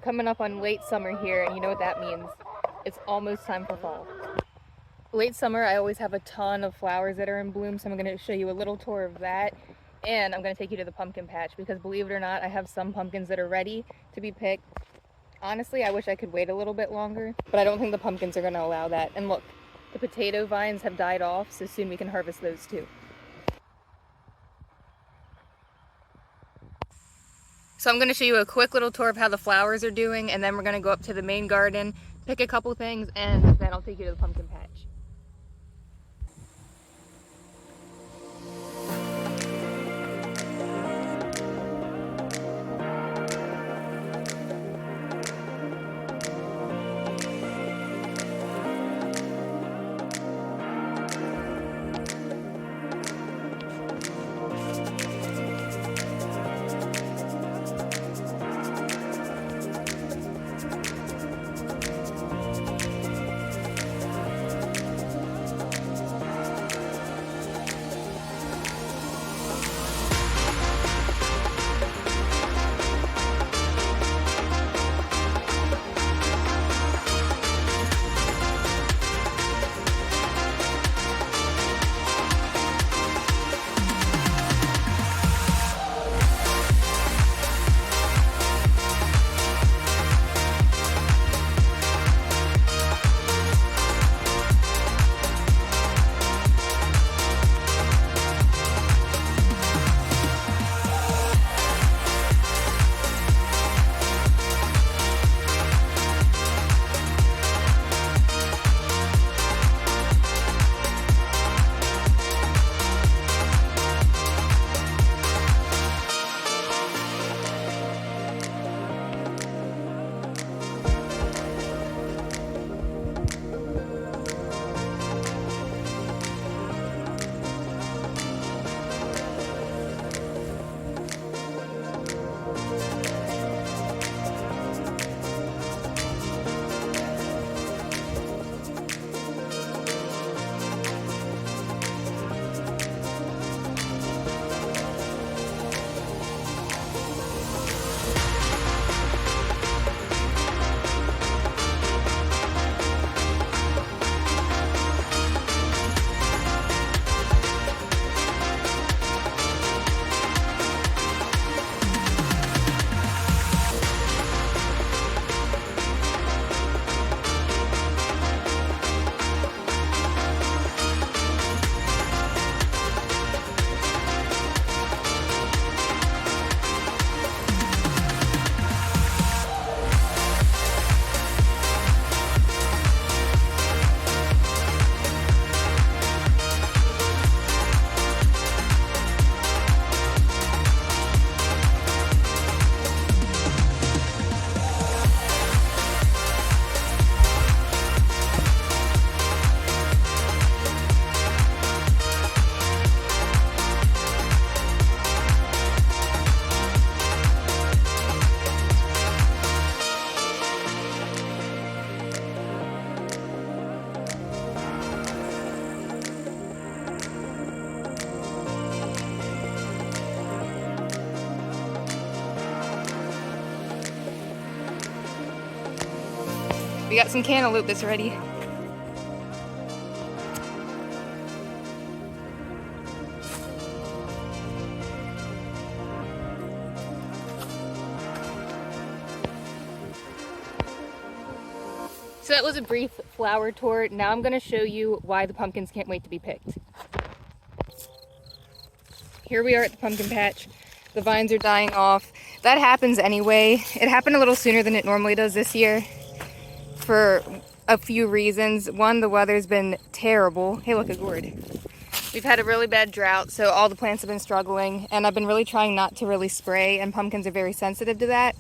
We're coming up on late summer here, and you know what that means. It's almost time for fall. Late summer, I always have a ton of flowers that are in bloom, so I'm going to show you a little tour of that. And I'm going to take you to the pumpkin patch because, believe it or not, I have some pumpkins that are ready to be picked. Honestly, I wish I could wait a little bit longer, but I don't think the pumpkins are going to allow that. And look, the potato vines have died off, so soon we can harvest those too. So I'm going to show you a quick little tour of how the flowers are doing, and then we're going to go up to the main garden, pick a couple things, and then I'll take you to the pumpkin patch. We got some cantaloupe that's ready. So that was a brief flower tour. Now I'm going to show you why the pumpkins can't wait to be picked. Here we are at the pumpkin patch. The vines are dying off. That happens anyway. It happened a little sooner than it normally does this year for a few reasons. One, the weather's been terrible. Hey, look, a gourd. We've had a really bad drought, so all the plants have been struggling, and I've been really trying not to really spray, and pumpkins are very sensitive to that.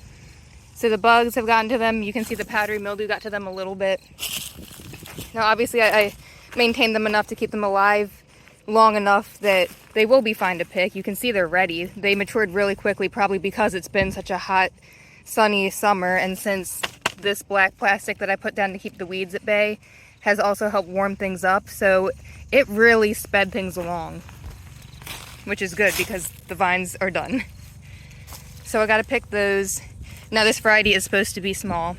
So the bugs have gotten to them. You can see the powdery mildew got to them a little bit. Now, obviously, I maintained them enough to keep them alive long enough that they will be fine to pick. You can see they're ready. They matured really quickly, probably because it's been such a hot, sunny summer, and since this black plastic that I put down to keep the weeds at bay has also helped warm things up, so it really sped things along, which is good because the vines are done. So I got to pick those. Now this variety is supposed to be small.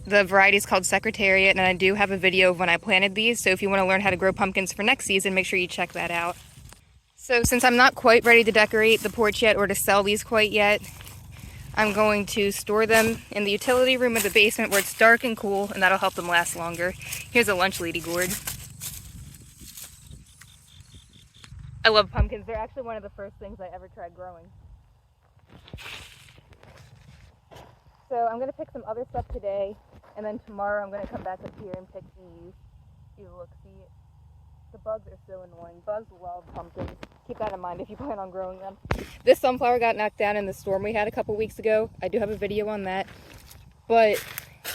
The variety is called Secretariat, and I do have a video of when I planted these, so if you want to learn how to grow pumpkins for next season, make sure you check that out. So since I'm not quite ready to decorate the porch yet or to sell these quite yet, I'm going to store them in the utility room of the basement where it's dark and cool, and that'll help them last longer. Here's a lunch lady gourd. I love pumpkins. They're actually one of the first things I ever tried growing. So I'm going to pick some other stuff today, and then tomorrow I'm going to come back up here and pick these. Look, see, the bugs are so annoying. Bugs love pumpkins. Keep that in mind if you plan on growing them. This sunflower got knocked down in the storm we had a couple weeks ago. I do have a video on that, but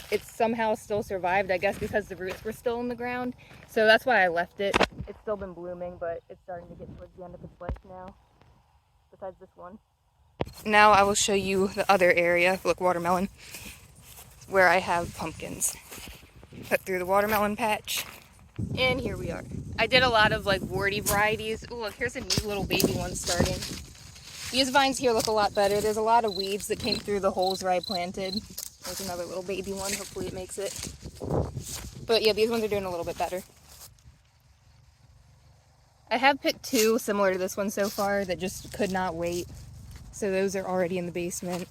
it's somehow still survived, I guess because the roots were still in the ground. So that's why I left it. It's still been blooming, but it's starting to get towards the end of its life now, besides this one. Now I will show you the other area, look, watermelon, where I have pumpkins. Cut through the watermelon patch, and here we are. I did a lot of like warty varieties. Ooh, look, here's a neat little baby one starting. These vines here look a lot better. There's a lot of weeds that came through the holes where I planted. There's another little baby one, hopefully it makes it. But yeah, these ones are doing a little bit better. I have picked two similar to this one so far that just could not wait. So those are already in the basement.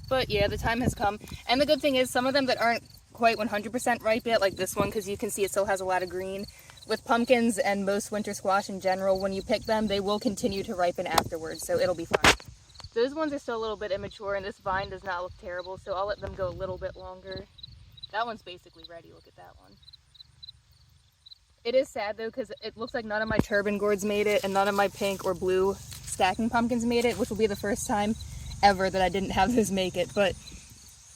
But yeah, the time has come. And the good thing is some of them that aren't quite 100% ripe yet, like this one, because you can see it still has a lot of green. With pumpkins and most winter squash in general, when you pick them, they will continue to ripen afterwards, so it'll be fine. Those ones are still a little bit immature, and this vine does not look terrible, so I'll let them go a little bit longer. That one's basically ready. Look at that one. It is sad though, because it looks like none of my turban gourds made it, and none of my pink or blue stacking pumpkins made it, which will be the first time ever that I didn't have those make it. But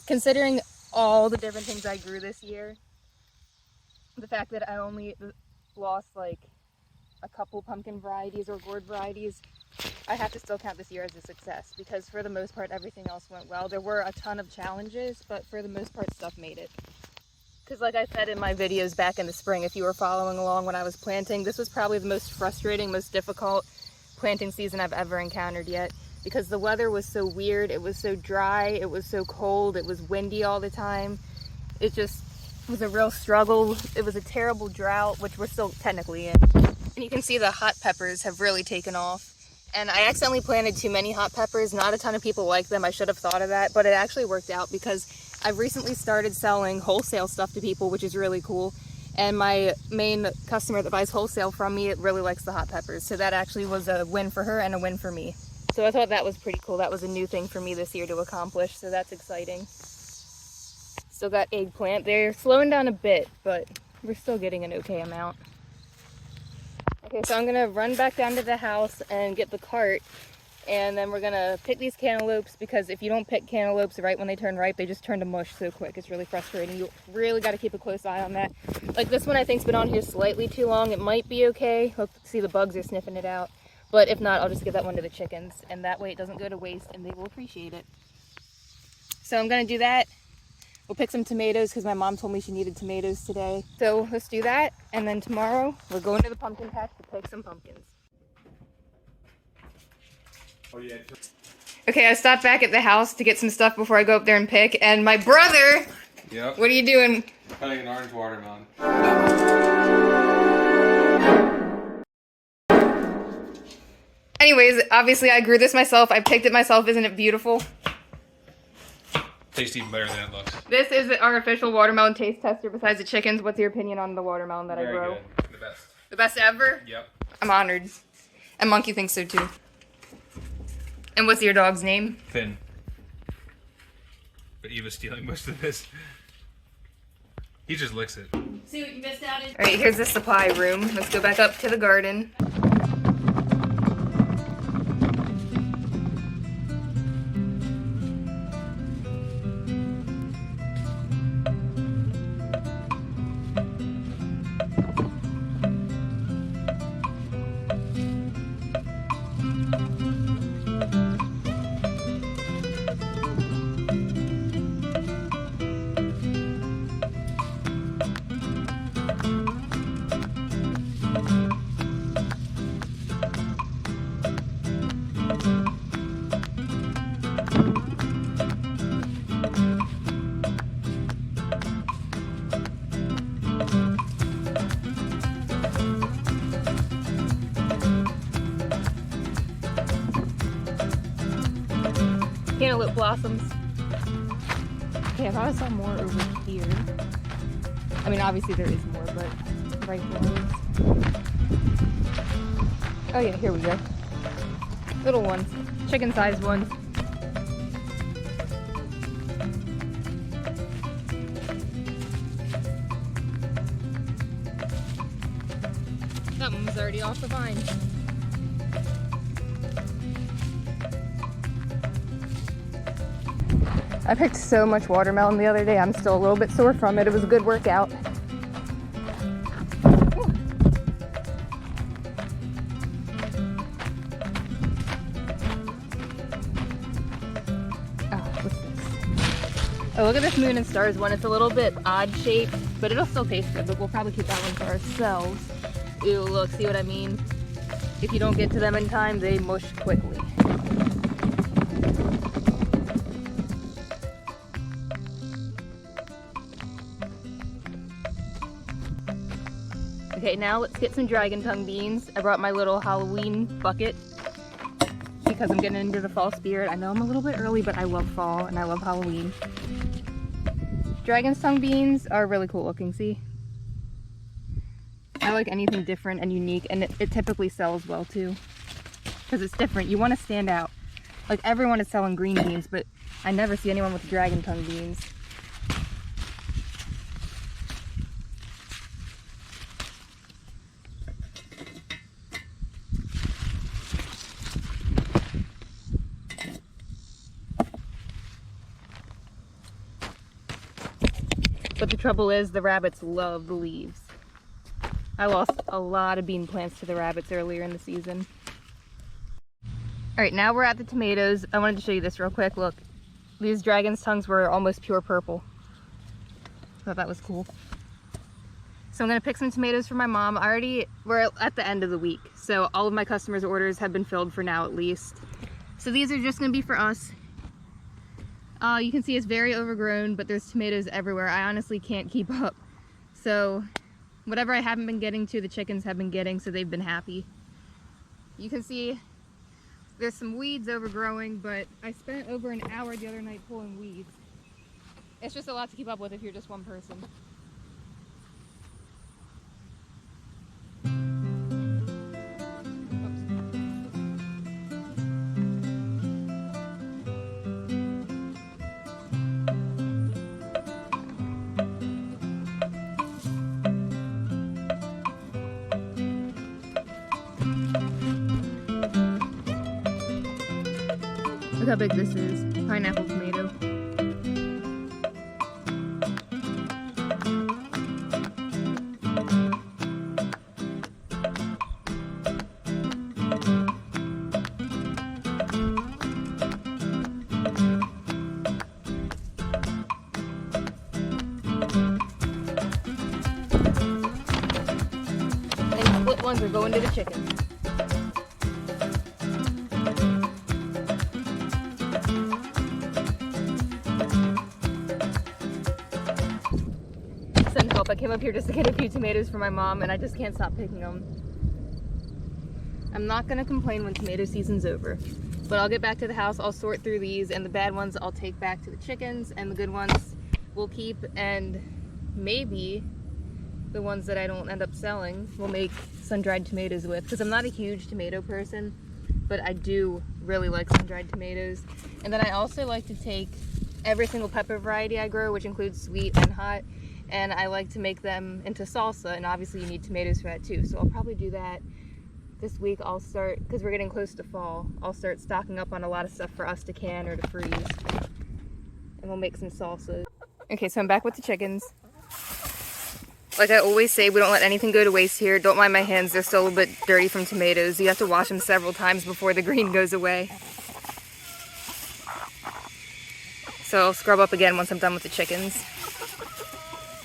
considering all the different things I grew this year, the fact that I only lost like a couple pumpkin varieties or gourd varieties, I have to still count this year as a success, because for the most part everything else went well. There were a ton of challenges, but for the most part stuff made it. Because like I said in my videos back in the spring, if you were following along when I was planting, this was probably the most frustrating, most difficult planting season I've ever encountered yet. Because the weather was so weird, it was so dry, it was so cold, it was windy all the time. It just was a real struggle. It was a terrible drought, which we're still technically in. And you can see the hot peppers have really taken off. And I accidentally planted too many hot peppers. Not a ton of people like them. I should have thought of that, but it actually worked out because I've recently started selling wholesale stuff to people, which is really cool. And my main customer that buys wholesale from me, it really likes the hot peppers. So that actually was a win for her and a win for me. So I thought that was pretty cool. That was a new thing for me this year to accomplish, so that's exciting. Still got eggplant. They're slowing down a bit, but we're still getting an okay amount. Okay, so I'm gonna run back down to the house and get the cart, and then we're gonna pick these cantaloupes, because if you don't pick cantaloupes right when they turn ripe, they just turn to mush so quick. It's really frustrating. You really got to keep a close eye on that. Like this one I think's been on here slightly too long. It might be okay. Let's see, the bugs are sniffing it out. But if not, I'll just give that one to the chickens, and that way it doesn't go to waste and they will appreciate it. So I'm gonna do that. We'll pick some tomatoes because my mom told me she needed tomatoes today. So let's do that, and then tomorrow we're going to the pumpkin patch to pick some pumpkins. Oh, yeah. Okay, I stopped back at the house to get some stuff before I go up there and pick, and my brother, Yep. what are you doing? Cutting an orange watermelon. Anyways, obviously I grew this myself. I picked it myself. Isn't it beautiful? Tastes even better than it looks. This is our official watermelon taste tester besides the chickens. What's your opinion on the watermelon that I grow? Very good. The best. The best ever? Yep. I'm honored. And Monkey thinks so too. And what's your dog's name? Finn. But Eva's stealing most of this. He just licks it. See what you missed out in? Alright, here's the supply room. Let's go back up to the garden. cantaloupe blossoms. Okay, I thought I saw more over here. I mean, obviously there is more, but right here is. Oh yeah, here we go. Little ones, chicken-sized ones. That one was already off the vine. I picked so much watermelon the other day. I'm still a little bit sore from it. It was a good workout. Oh, look at this moon and stars one. It's a little bit odd shaped, but it'll still taste good, but we'll probably keep that one for ourselves. Ew, look, see what I mean? If you don't get to them in time, they mush quickly. Okay, now let's get some dragon tongue beans. I brought my little Halloween bucket because I'm getting into the fall spirit. I know I'm a little bit early, but I love fall and I love Halloween. Dragon's tongue beans are really cool looking, see? I like anything different and unique, and it typically sells well too. Because it's different. You want to stand out. Like, everyone is selling green beans, but I never see anyone with dragon tongue beans. But the trouble is, the rabbits love the leaves. I lost a lot of bean plants to the rabbits earlier in the season. Alright, now we're at the tomatoes. I wanted to show you this real quick. Look, these dragon's tongues were almost pure purple. Thought that was cool. So I'm going to pick some tomatoes for my mom. We're at the end of the week, so all of my customers' orders have been filled for now at least. So these are just going to be for us. You can see it's very overgrown, but there's tomatoes everywhere. I honestly can't keep up. So whatever I haven't been getting to, the chickens have been getting, so they've been happy. You can see there's some weeds overgrowing, but I spent over an hour the other night pulling weeds. It's just a lot to keep up with if you're just one person. Look how big this is. Pineapple tomato. And split ones are going to the chickens. I came up here just to get a few tomatoes for my mom, and I just can't stop picking them. I'm not gonna complain when tomato season's over, but I'll get back to the house, I'll sort through these, and the bad ones I'll take back to the chickens, and the good ones we'll keep, and maybe the ones that I don't end up selling we'll make sun-dried tomatoes with, because I'm not a huge tomato person, but I do really like sun-dried tomatoes. And then I also like to take every single pepper variety I grow, which includes sweet and hot, and I like to make them into salsa, and obviously you need tomatoes for that too, so I'll probably do that this week. I'll start, because we're getting close to fall, I'll start stocking up on a lot of stuff for us to can or to freeze, and we'll make some salsa. Okay, so I'm back with the chickens. Like I always say, we don't let anything go to waste here. Don't mind my hands, they're still a little bit dirty from tomatoes. You have to wash them several times before the green goes away. So I'll scrub up again once I'm done with the chickens.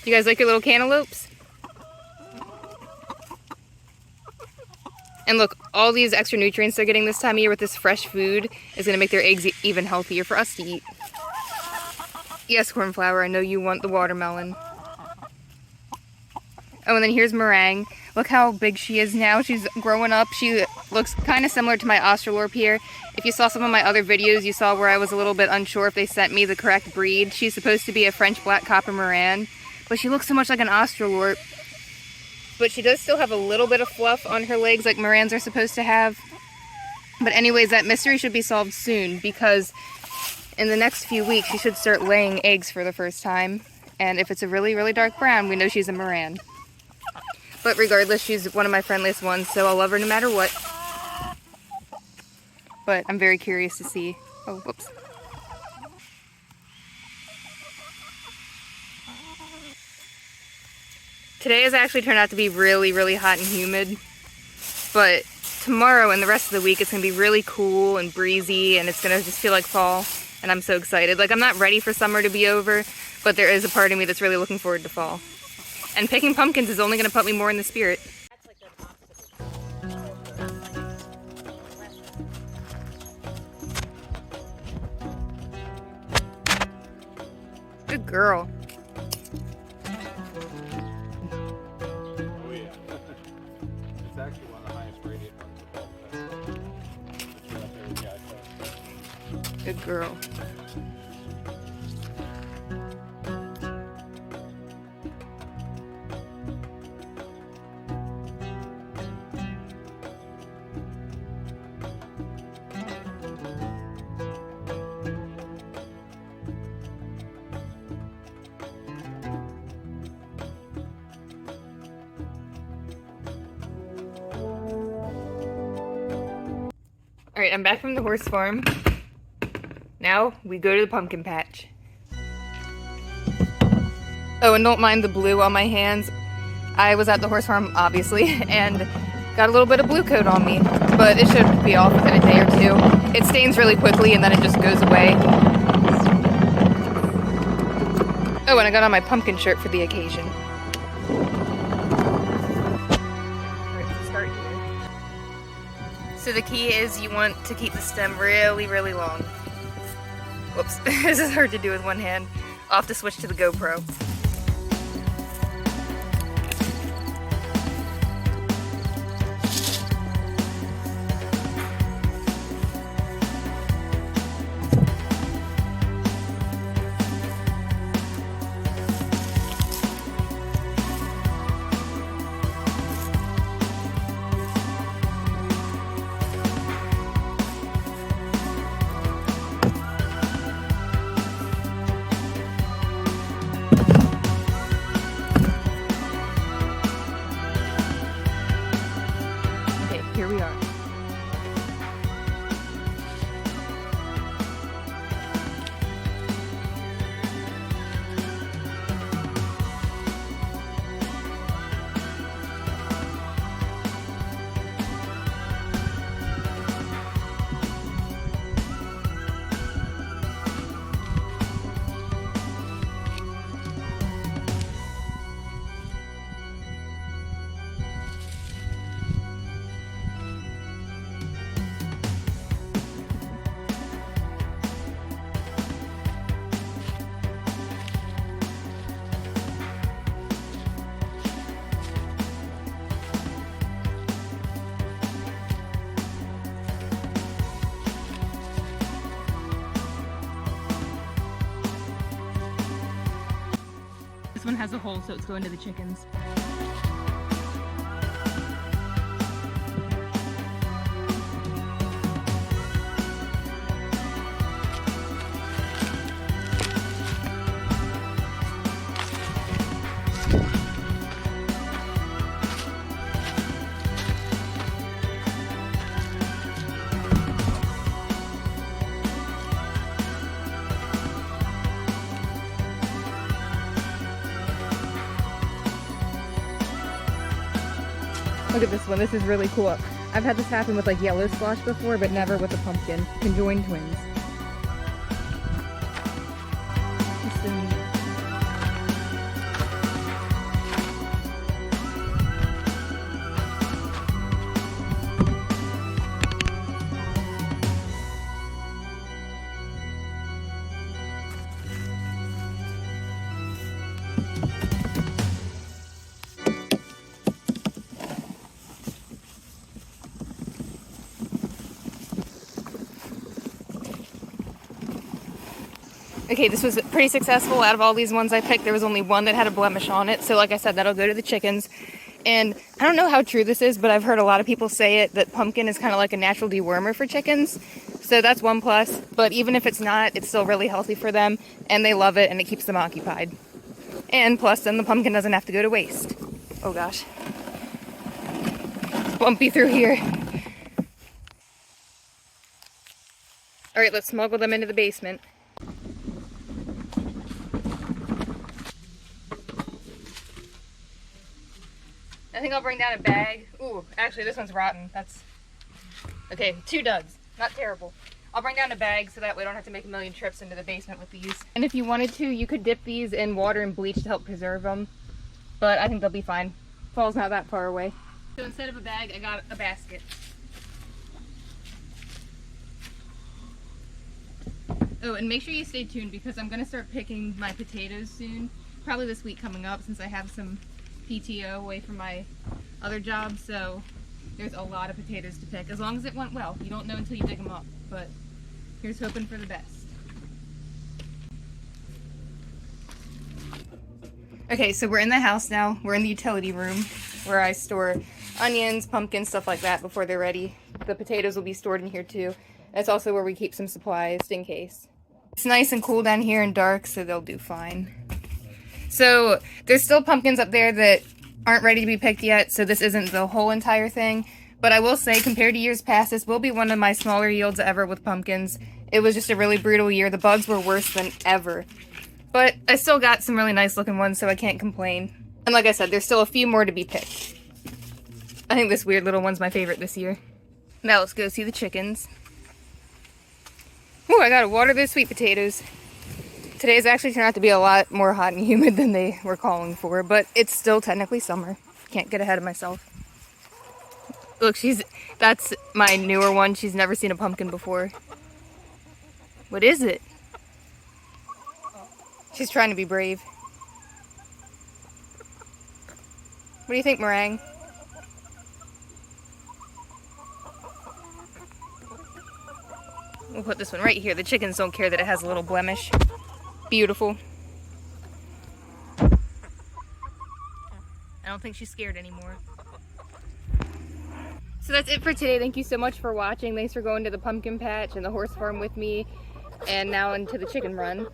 Do you guys like your little cantaloupes? And look, all these extra nutrients they're getting this time of year with this fresh food is going to make their eggs even healthier for us to eat. Yes, cornflower, I know you want the watermelon. Oh, and then here's Maran. Look how big she is now. She's growing up. She Looks kind of similar to my Australorp here. If you saw some of my other videos, you saw where I was a little bit unsure if they sent me the correct breed. She's supposed to be a French black copper Maran, but she looks so much like an Australorp. But she does still have a little bit of fluff on her legs like Marans are supposed to have. But anyways, that mystery should be solved soon, because in the next few weeks she should start laying eggs for the first time. And if it's a really, really dark brown, we know she's a Maran. But regardless, she's one of my friendliest ones, so I'll love her no matter what. But I'm very curious to see. Oh, whoops. Today has actually turned out to be really, really hot and humid. But tomorrow and the rest of the week, it's going to be really cool and breezy, and it's going to just feel like fall. And I'm so excited. Like, I'm not ready for summer to be over, but there is a part of me that's really looking forward to fall. And picking pumpkins is only going to put me more in the spirit. Good girl. Oh yeah. It's actually one of the highest rated ones of all time. Good girl. Alright, I'm back from the horse farm. Now we go to the pumpkin patch. Oh, and don't mind the blue on my hands. I was at the horse farm, obviously, and got a little bit of blue coat on me, but it should be off within a day or two. It stains really quickly and then it just goes away. Oh, and I got on my pumpkin shirt for the occasion. So the key is you want to keep the stem really, really long. Whoops, this is hard to do with one hand. I'll have to switch to the GoPro. Here we are. This one has a hole, so it's going to the chickens. Look at this one. This is really cool. I've had this happen with like yellow squash before, but never with a pumpkin. Conjoined twins. It's so neat. Okay, this was pretty successful. Out of all these ones I picked, there was only one that had a blemish on it. So like I said, that'll go to the chickens. And I don't know how true this is, but I've heard a lot of people say it, that pumpkin is kind of like a natural dewormer for chickens. So that's one plus. But even if it's not, it's still really healthy for them. And they love it, and it keeps them occupied. And plus, then the pumpkin doesn't have to go to waste. Oh gosh. It's bumpy through here. Alright, let's smuggle them into the basement. I think I'll bring down a bag. Ooh, actually this one's rotten. That's... Okay, 2 duds. Not terrible. I'll bring down a bag so that we don't have to make a million trips into the basement with these. And if you wanted to, you could dip these in water and bleach to help preserve them. But I think they'll be fine. Fall's not that far away. So instead of a bag, I got a basket. Oh, and make sure you stay tuned because I'm going to start picking my potatoes soon. Probably this week coming up since I have some PTO away from my other job. So there's a lot of potatoes to pick. As long as it went well. You don't know until you dig them up. But here's hoping for the best. Okay, so we're in the house now. We're in the utility room where I store onions, pumpkins, stuff like that before they're ready. The potatoes will be stored in here too. That's also where we keep some supplies just in case. It's nice and cool down here and dark, so they'll do fine. So there's still pumpkins up there that aren't ready to be picked yet, so this isn't the whole entire thing. But I will say, compared to years past, this will be one of my smaller yields ever with pumpkins. It was just a really brutal year. The bugs were worse than ever. But I still got some really nice looking ones, so I can't complain. And like I said, there's still a few more to be picked. I think this weird little one's my favorite this year. Now let's go see the chickens. Ooh, I gotta water those sweet potatoes. Today's actually turned out to be a lot more hot and humid than they were calling for, but it's still technically summer. Can't get ahead of myself. Look, that's my newer one. She's never seen a pumpkin before. What is it? She's trying to be brave. What do you think, Maran? We'll put this one right here. The chickens don't care that it has a little blemish. Beautiful. I don't think she's scared anymore. So that's it for today. Thank you so much for watching. Thanks for going to the pumpkin patch and the horse farm with me. And now into the chicken run.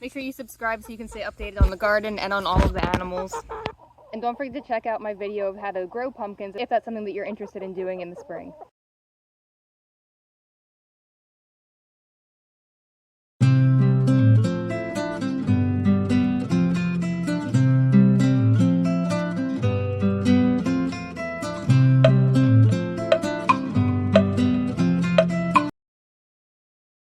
Make sure you subscribe so you can stay updated on the garden and on all of the animals. And don't forget to check out my video of how to grow pumpkins if that's something that you're interested in doing in the spring.